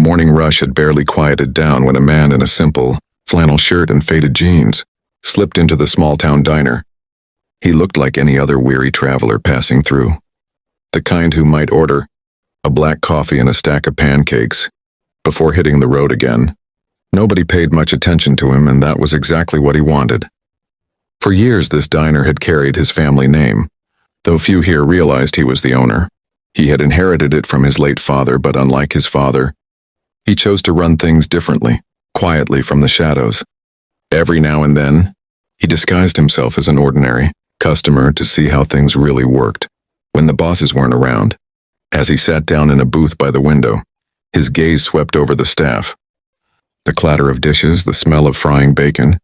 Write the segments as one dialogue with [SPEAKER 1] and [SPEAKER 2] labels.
[SPEAKER 1] morning rush had barely quieted down when a man in a simple, flannel shirt and faded jeans slipped into the small-town diner. He looked like any other weary traveler passing through. The kind who might order a black coffee and a stack of pancakes before hitting the road again. Nobody paid much attention to him, and that was exactly what he wanted. For years, this diner had carried his family name, though few here realized he was the owner. He had inherited it from his late father, but unlike his father, he chose to run things differently, quietly from the shadows. Every now and then, he disguised himself as an ordinary customer to see how things really worked when the bosses weren't around. As he sat down in a booth by the window, his gaze swept over the staff. The clatter of dishes, the smell of frying bacon,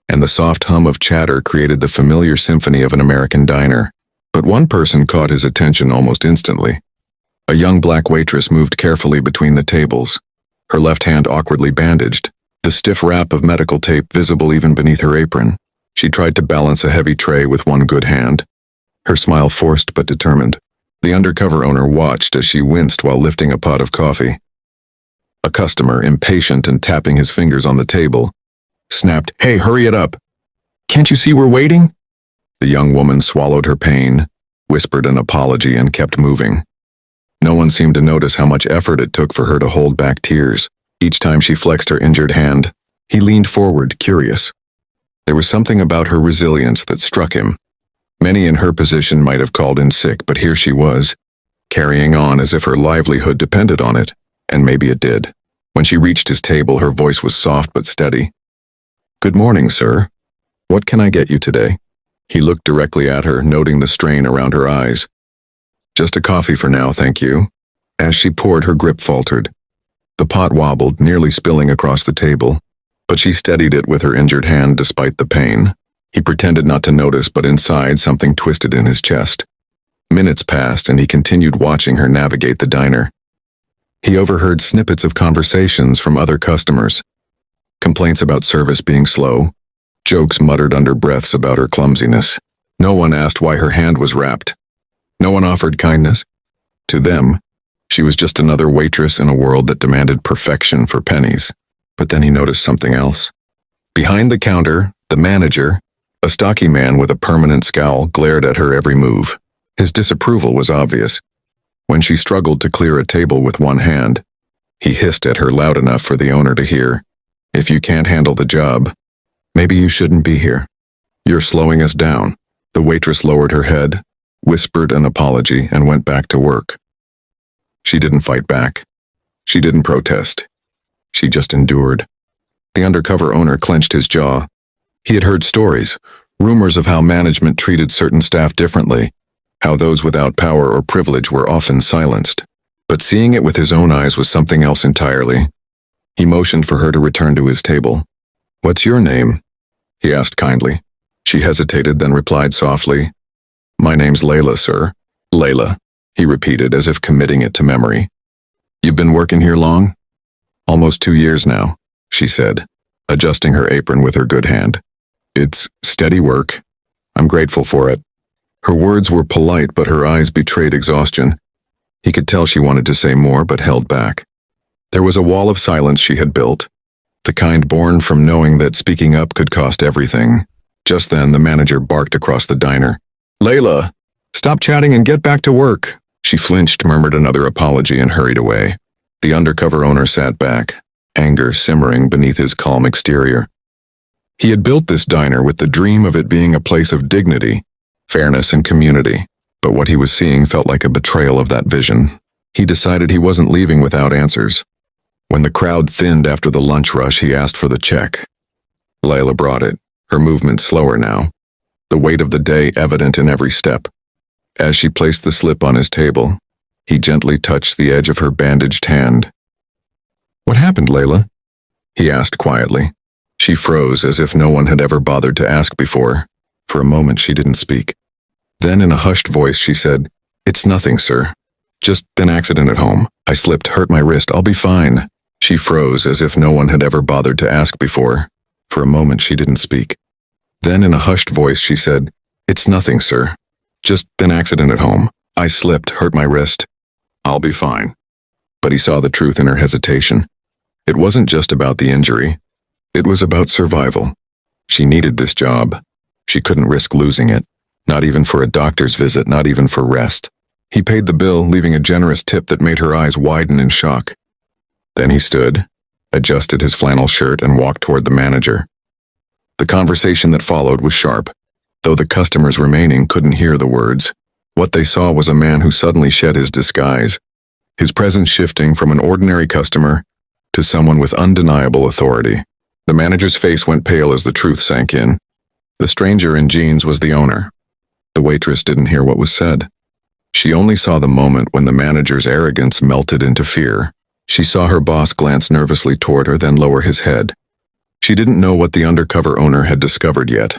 [SPEAKER 1] and the soft hum of chatter created the familiar symphony of an American diner. But one person caught his attention almost instantly. A young black waitress moved carefully between the tables, her left hand awkwardly bandaged, the stiff wrap of medical tape visible even beneath her apron. She tried to balance a heavy tray with one good hand, her smile forced but determined. The undercover owner watched as she winced while lifting a pot of coffee. A customer, impatient and tapping his fingers on the table, snapped, "Hey, hurry it up! Can't you see we're waiting?" The young woman swallowed her pain, whispered an apology, and kept moving. No one seemed to notice how much effort it took for her to hold back tears. Each time she flexed her injured hand, he leaned forward, curious. There was something about her resilience that struck him. Many in her position might have called in sick, but here she was, carrying on as if her livelihood depended on it, and maybe it did. When she reached his table, her voice was soft but steady. "Good morning, sir. What can I get you today?" He looked directly at her, noting the strain around her eyes. "Just a coffee for now, thank you." As she poured, her grip faltered. The pot wobbled, nearly spilling across the table, but she steadied it with her injured hand despite the pain. He pretended not to notice, but inside something twisted in his chest. Minutes passed, and he continued watching her navigate the diner. He overheard snippets of conversations from other customers, complaints about service being slow, jokes muttered under breaths about her clumsiness. No one asked why her hand was wrapped. No one offered kindness. To them, she was just another waitress in a world that demanded perfection for pennies. But then he noticed something else. Behind the counter, the manager, a stocky man with a permanent scowl, glared at her every move. His disapproval was obvious. When she struggled to clear a table with one hand, he hissed at her loud enough for the owner to hear. "If you can't handle the job, maybe you shouldn't be here. You're slowing us down." The waitress lowered her head, whispered an apology, and went back to work. She didn't fight back. She didn't protest. She just endured. The undercover owner clenched his jaw. He had heard stories, rumors of how management treated certain staff differently, how those without power or privilege were often silenced. But seeing it with his own eyes was something else entirely. He motioned for her to return to his table. "What's your name?" he asked kindly. She hesitated, then replied softly, "My name's Layla, sir." "Layla," he repeated as if committing it to memory. "You've been working here long?" "Almost 2 years now," she said, adjusting her apron with her good hand. "It's steady work. I'm grateful for it." Her words were polite, but her eyes betrayed exhaustion. He could tell she wanted to say more, but held back. There was a wall of silence she had built, the kind born from knowing that speaking up could cost everything. Just then, the manager barked across the diner. "Layla, stop chatting and get back to work." She flinched, murmured another apology, and hurried away. The undercover owner sat back, anger simmering beneath his calm exterior. He had built this diner with the dream of it being a place of dignity, fairness, and community, but what he was seeing felt like a betrayal of that vision. He decided he wasn't leaving without answers. When the crowd thinned after the lunch rush, he asked for the check. Layla brought it, her movement slower now, the weight of the day evident in every step. As she placed the slip on his table, he gently touched the edge of her bandaged hand. "What happened, Layla?" he asked quietly. She froze as if no one had ever bothered to ask before. For a moment she didn't speak. Then in a hushed voice she said, "It's nothing, sir. Just an accident at home. I slipped, hurt my wrist. I'll be fine." She froze as if no one had ever bothered to ask before. For a moment she didn't speak. Then in a hushed voice she said, "It's nothing, sir. Just an accident at home. I slipped, hurt my wrist. I'll be fine." But he saw the truth in her hesitation. It wasn't just about the injury. It was about survival. She needed this job. She couldn't risk losing it. Not even for a doctor's visit, not even for rest. He paid the bill, leaving a generous tip that made her eyes widen in shock. Then he stood, adjusted his flannel shirt, and walked toward the manager. The conversation that followed was sharp. Though the customers remaining couldn't hear the words, what they saw was a man who suddenly shed his disguise, his presence shifting from an ordinary customer to someone with undeniable authority. The manager's face went pale as the truth sank in. The stranger in jeans was the owner. The waitress didn't hear what was said. She only saw the moment when the manager's arrogance melted into fear. She saw her boss glance nervously toward her, then lower his head. She didn't know what the undercover owner had discovered yet.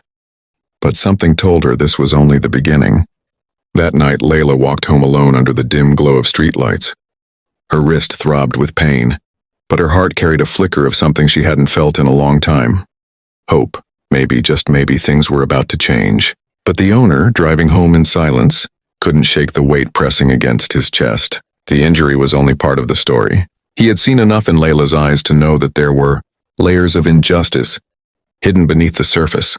[SPEAKER 1] But something told her this was only the beginning. That night, Layla walked home alone under the dim glow of streetlights. Her wrist throbbed with pain, but her heart carried a flicker of something she hadn't felt in a long time. Hope. Maybe, just maybe, things were about to change. But the owner, driving home in silence, couldn't shake the weight pressing against his chest. The injury was only part of the story. He had seen enough in Layla's eyes to know that there were layers of injustice hidden beneath the surface,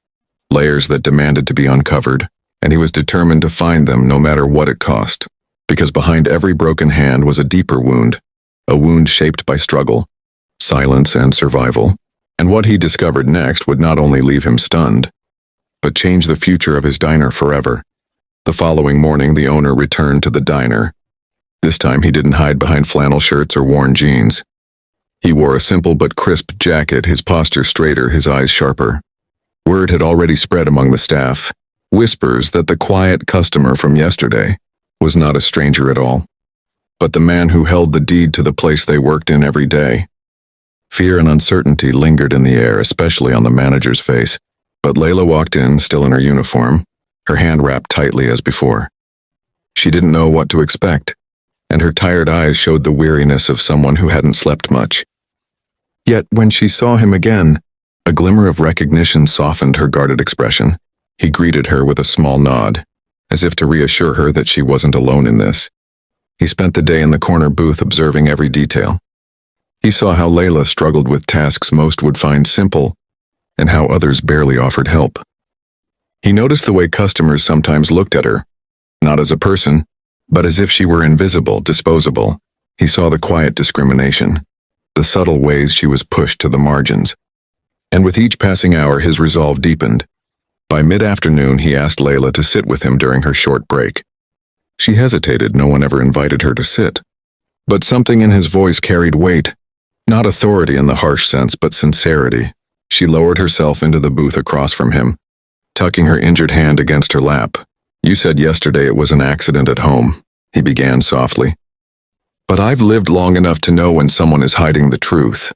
[SPEAKER 1] layers that demanded to be uncovered, and he was determined to find them no matter what it cost. Because behind every broken hand was a deeper wound, a wound shaped by struggle, silence, and survival. And what he discovered next would not only leave him stunned, but change the future of his diner forever. The following morning, the owner returned to the diner. This time, he didn't hide behind flannel shirts or worn jeans. He wore a simple but crisp jacket, his posture straighter, his eyes sharper. Word had already spread among the staff, whispers that the quiet customer from yesterday was not a stranger at all, but the man who held the deed to the place they worked in every day. Fear and uncertainty lingered in the air, especially on the manager's face, but Layla walked in, still in her uniform, her hand wrapped tightly as before. She didn't know what to expect, and her tired eyes showed the weariness of someone who hadn't slept much. Yet when she saw him again, a glimmer of recognition softened her guarded expression. He greeted her with a small nod, as if to reassure her that she wasn't alone in this. He spent the day in the corner booth observing every detail. He saw how Layla struggled with tasks most would find simple, and how others barely offered help. He noticed the way customers sometimes looked at her, not as a person, but as if she were invisible, disposable. He saw the quiet discrimination, the subtle ways she was pushed to the margins. And with each passing hour, his resolve deepened. By mid-afternoon, he asked Layla to sit with him during her short break. She hesitated. No one ever invited her to sit. But something in his voice carried weight, not authority in the harsh sense, but sincerity. She lowered herself into the booth across from him, tucking her injured hand against her lap. "You said yesterday it was an accident at home," he began softly. "But I've lived long enough to know when someone is hiding the truth.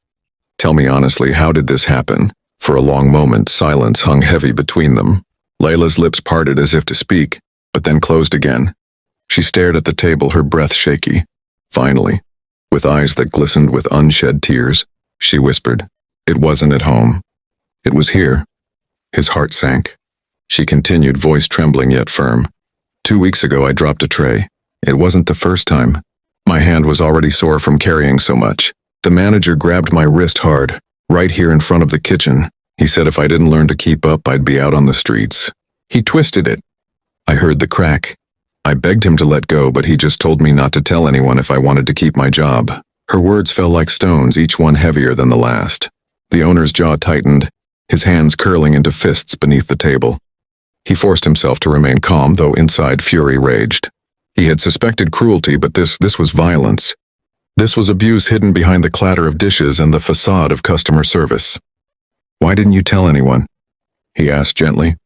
[SPEAKER 1] Tell me honestly, how did this happen?" For a long moment, silence hung heavy between them. Layla's lips parted as if to speak, but then closed again. She stared at the table, her breath shaky. Finally, with eyes that glistened with unshed tears, she whispered, "It wasn't at home. It was here." His heart sank. She continued, voice trembling yet firm. "2 weeks ago I dropped a tray. It wasn't the first time. My hand was already sore from carrying so much. The manager grabbed my wrist hard, right here in front of the kitchen. He said if I didn't learn to keep up, I'd be out on the streets. He twisted it. I heard the crack. I begged him to let go, but he just told me not to tell anyone if I wanted to keep my job." Her words fell like stones, each one heavier than the last. The owner's jaw tightened, his hands curling into fists beneath the table. He forced himself to remain calm, though inside fury raged. He had suspected cruelty, but this was violence. This was abuse hidden behind the clatter of dishes and the facade of customer service. "Why didn't you tell anyone?" he asked gently.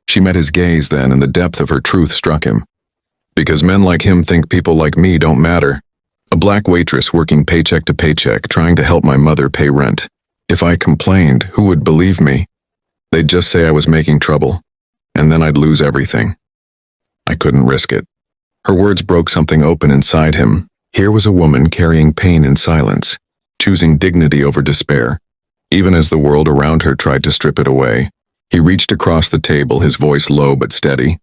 [SPEAKER 1] She met his gaze then, and the depth of her truth struck him. "Because men like him think people like me don't matter. A black waitress working paycheck to paycheck, trying to help my mother pay rent. If I complained, who would believe me? They'd just say I was making trouble, and then I'd lose everything. I couldn't risk it." Her words broke something open inside him. Here was a woman carrying pain in silence, choosing dignity over despair, even as the world around her tried to strip it away. He reached across the table, his voice low but steady.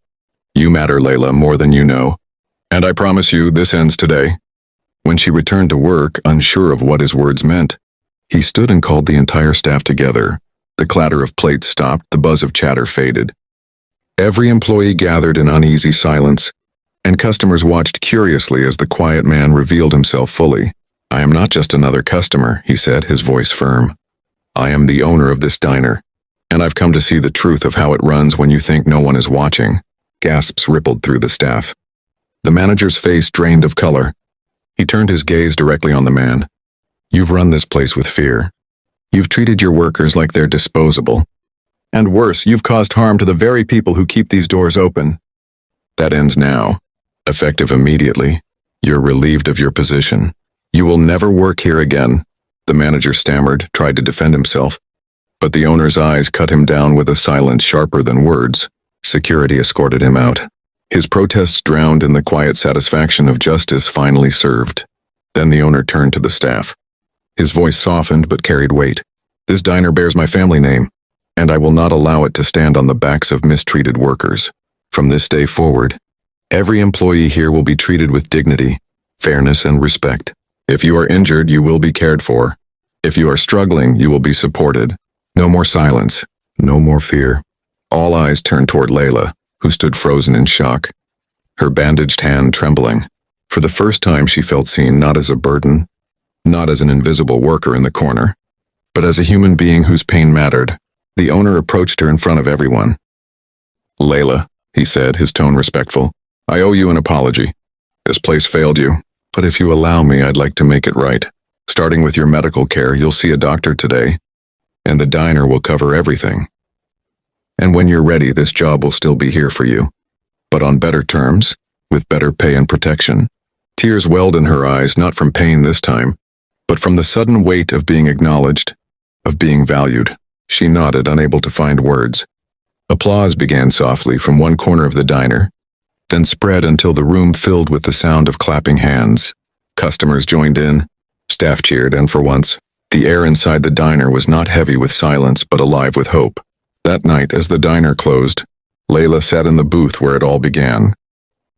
[SPEAKER 1] "You matter, Layla, more than you know. And I promise you, this ends today. When she returned to work, unsure of what his words meant, he stood and called the entire staff together. The clatter of plates stopped, the buzz of chatter faded. Every employee gathered in uneasy silence, and customers watched curiously as the quiet man revealed himself fully. "I am not just another customer," he said, his voice firm. "I am the owner of this diner, and I've come to see the truth of how it runs when you think no one is watching." Gasps rippled through the staff. The manager's face drained of color. He turned his gaze directly on the man. "You've run this place with fear. You've treated your workers like they're disposable. And worse, you've caused harm to the very people who keep these doors open. That ends now. Effective immediately. You're relieved of your position. You will never work here again." The manager stammered, tried to defend himself, but the owner's eyes cut him down with a silence sharper than words. Security escorted him out. His protests drowned in the quiet satisfaction of justice finally served. Then the owner turned to the staff. His voice softened but carried weight. "This diner bears my family name, and I will not allow it to stand on the backs of mistreated workers. From this day forward, every employee here will be treated with dignity, fairness, and respect. If you are injured, you will be cared for. If you are struggling, you will be supported. No more silence. No more fear." All eyes turned toward Layla, who stood frozen in shock, her bandaged hand trembling. For the first time, she felt seen not as a burden, not as an invisible worker in the corner, but as a human being whose pain mattered. The owner approached her in front of everyone. "Layla," he said, his tone respectful, "I owe you an apology. This place failed you, but if you allow me, I'd like to make it right. Starting with your medical care, you'll see a doctor today, and the diner will cover everything. And when you're ready, this job will still be here for you, but on better terms, with better pay and protection." Tears welled in her eyes, not from pain this time, but from the sudden weight of being acknowledged, of being valued. She nodded, unable to find words. Applause began softly from one corner of the diner, then spread until the room filled with the sound of clapping hands. Customers joined in, staff cheered, and for once, the air inside the diner was not heavy with silence but alive with hope. That night, as the diner closed, Layla sat in the booth where it all began.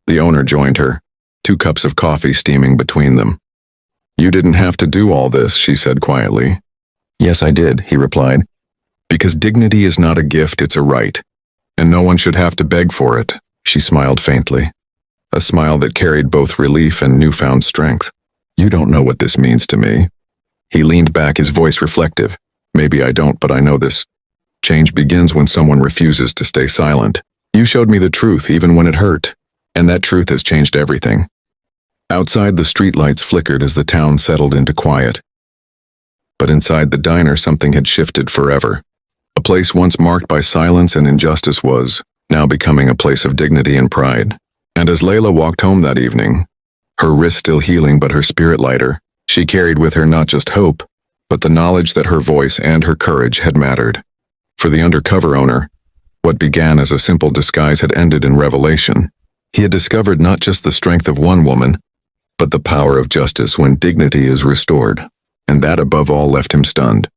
[SPEAKER 1] The owner joined her, 2 cups of coffee steaming between them. "You didn't have to do all this," she said quietly. "Yes, I did," he replied. "Because dignity is not a gift, it's a right, and no one should have to beg for it." She smiled faintly, a smile that carried both relief and newfound strength. "You don't know what this means to me." He leaned back, his voice reflective. "Maybe I don't, but I know this. Change begins when someone refuses to stay silent. You showed me the truth even when it hurt, and that truth has changed everything." Outside, the streetlights flickered as the town settled into quiet. But inside the diner, something had shifted forever. A place once marked by silence and injustice was now becoming a place of dignity and pride. And as Layla walked home that evening, her wrist still healing but her spirit lighter, she carried with her not just hope, but the knowledge that her voice and her courage had mattered. For the undercover owner, what began as a simple disguise had ended in revelation. He had discovered not just the strength of one woman, but the power of justice when dignity is restored. And that above all left him stunned.